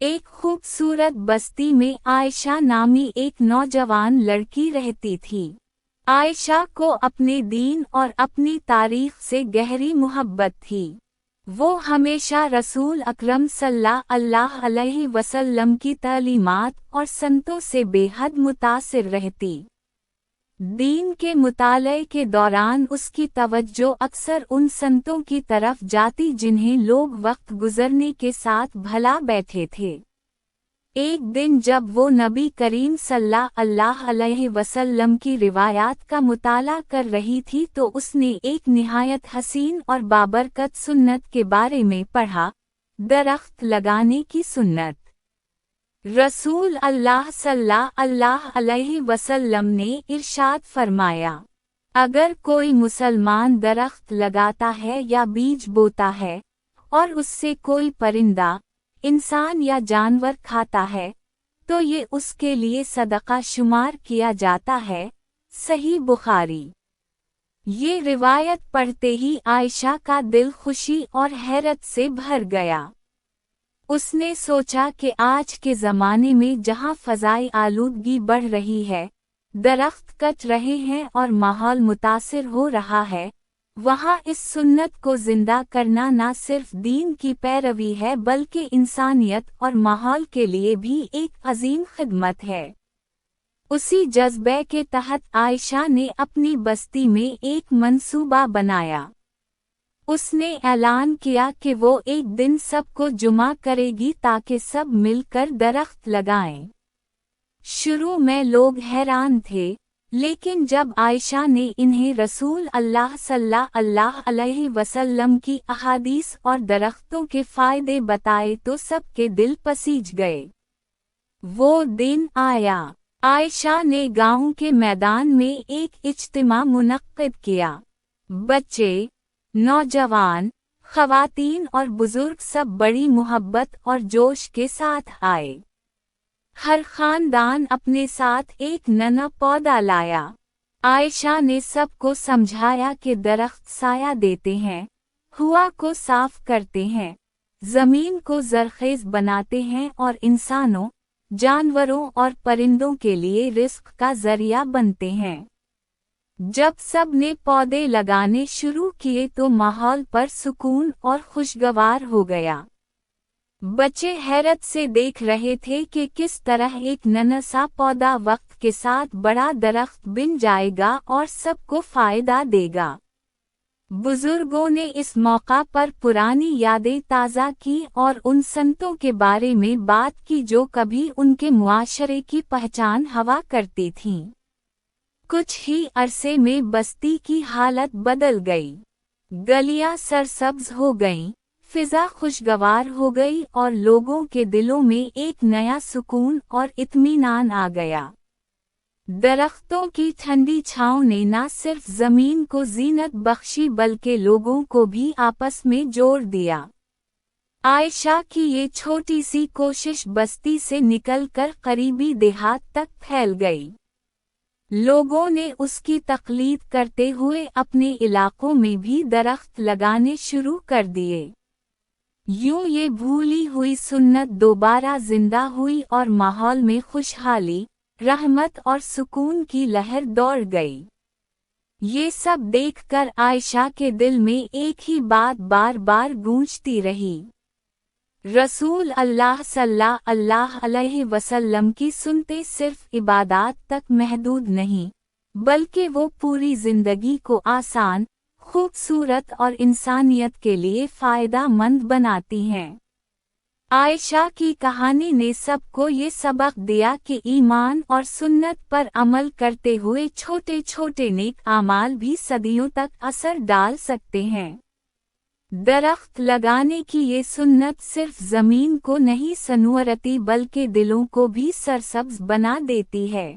ایک خوبصورت بستی میں عائشہ نامی ایک نوجوان لڑکی رہتی تھی۔ عائشہ کو اپنے دین اور اپنی تاریخ سے گہری محبت تھی۔ وہ ہمیشہ رسول اکرم صلی اللہ علیہ وسلم کی تعلیمات اور سنتوں سے بے حد متاثر رہتی۔ دین کے مطالعے کے دوران اس کی توجہ اکثر ان سنتوں کی طرف جاتی جنہیں لوگ وقت گزرنے کے ساتھ بھلا بیٹھے تھے۔ ایک دن جب وہ نبی کریم صلی اللہ علیہ وسلم کی روایات کا مطالعہ کر رہی تھی تو اس نے ایک نہایت حسین اور بابرکت سنت کے بارے میں پڑھا، درخت لگانے کی سنت۔ رسول اللہ صلی اللہ علیہ وسلم نے ارشاد فرمایا، اگر کوئی مسلمان درخت لگاتا ہے یا بیج بوتا ہے اور اس سے کوئی پرندہ، انسان یا جانور کھاتا ہے تو یہ اس کے لیے صدقہ شمار کیا جاتا ہے۔ صحیح بخاری۔ یہ روایت پڑھتے ہی عائشہ کا دل خوشی اور حیرت سے بھر گیا۔ اس نے سوچا کہ آج کے زمانے میں جہاں فضائی آلودگی بڑھ رہی ہے، درخت کٹ رہے ہیں اور ماحول متاثر ہو رہا ہے، وہاں اس سنت کو زندہ کرنا نہ صرف دین کی پیروی ہے بلکہ انسانیت اور ماحول کے لیے بھی ایک عظیم خدمت ہے۔ اسی جذبے کے تحت عائشہ نے اپنی بستی میں ایک منصوبہ بنایا۔ اس نے اعلان کیا کہ وہ ایک دن سب کو جمع کرے گی تاکہ سب مل کر درخت لگائیں۔ شروع میں لوگ حیران تھے، لیکن جب عائشہ نے انہیں رسول اللہ صلی اللہ علیہ وسلم کی احادیث اور درختوں کے فائدے بتائے تو سب کے دل پسیج گئے۔ وہ دن آیا، عائشہ نے گاؤں کے میدان میں ایک اجتماع منعقد کیا۔ بچے، نوجوان، خواتین اور بزرگ سب بڑی محبت اور جوش کے ساتھ آئے۔ ہر خاندان اپنے ساتھ ایک نیا پودا لایا۔ عائشہ نے سب کو سمجھایا کہ درخت سایہ دیتے ہیں، ہوا کو صاف کرتے ہیں، زمین کو زرخیز بناتے ہیں اور انسانوں، جانوروں اور پرندوں کے لیے رزق کا ذریعہ بنتے ہیں۔ جب سب نے پودے لگانے شروع کیے تو ماحول پر سکون اور خوشگوار ہو گیا۔ بچے حیرت سے دیکھ رہے تھے کہ کس طرح ایک ننھا سا پودا وقت کے ساتھ بڑا درخت بن جائے گا اور سب کو فائدہ دے گا۔ بزرگوں نے اس موقع پر پرانی یادیں تازہ کی اور ان سنتوں کے بارے میں بات کی جو کبھی ان کے معاشرے کی پہچان ہوا کرتی تھیں۔ کچھ ہی عرصے میں بستی کی حالت بدل گئی۔ گلیاں سرسبز ہو گئیں، فضا خوشگوار ہو گئی اور لوگوں کے دلوں میں ایک نیا سکون اور اطمینان آ گیا۔ درختوں کی ٹھنڈی چھاؤں نے نہ صرف زمین کو زینت بخشی بلکہ لوگوں کو بھی آپس میں جوڑ دیا۔ عائشہ کی یہ چھوٹی سی کوشش بستی سے نکل کر قریبی دیہات تک پھیل گئی۔ لوگوں نے اس کی تقلید کرتے ہوئے اپنے علاقوں میں بھی درخت لگانے شروع کر دیے۔ یوں یہ بھولی ہوئی سنت دوبارہ زندہ ہوئی اور ماحول میں خوشحالی، رحمت اور سکون کی لہر دوڑ گئی۔ یہ سب دیکھ کر عائشہ کے دل میں ایک ہی بات بار بار گونجتی رہی۔ رسول اللہ صلی اللہ علیہ وسلم کی سنتیں صرف عبادات تک محدود نہیں، بلکہ وہ پوری زندگی کو آسان، خوبصورت اور انسانیت کے لیے فائدہ مند بناتی ہیں۔ عائشہ کی کہانی نے سب کو یہ سبق دیا کہ ایمان اور سنت پر عمل کرتے ہوئے چھوٹے چھوٹے نیک اعمال بھی صدیوں تک اثر ڈال سکتے ہیں۔ درخت لگانے کی یہ سنت صرف زمین کو نہیں سنوارتی بلکہ دلوں کو بھی سرسبز بنا دیتی ہے۔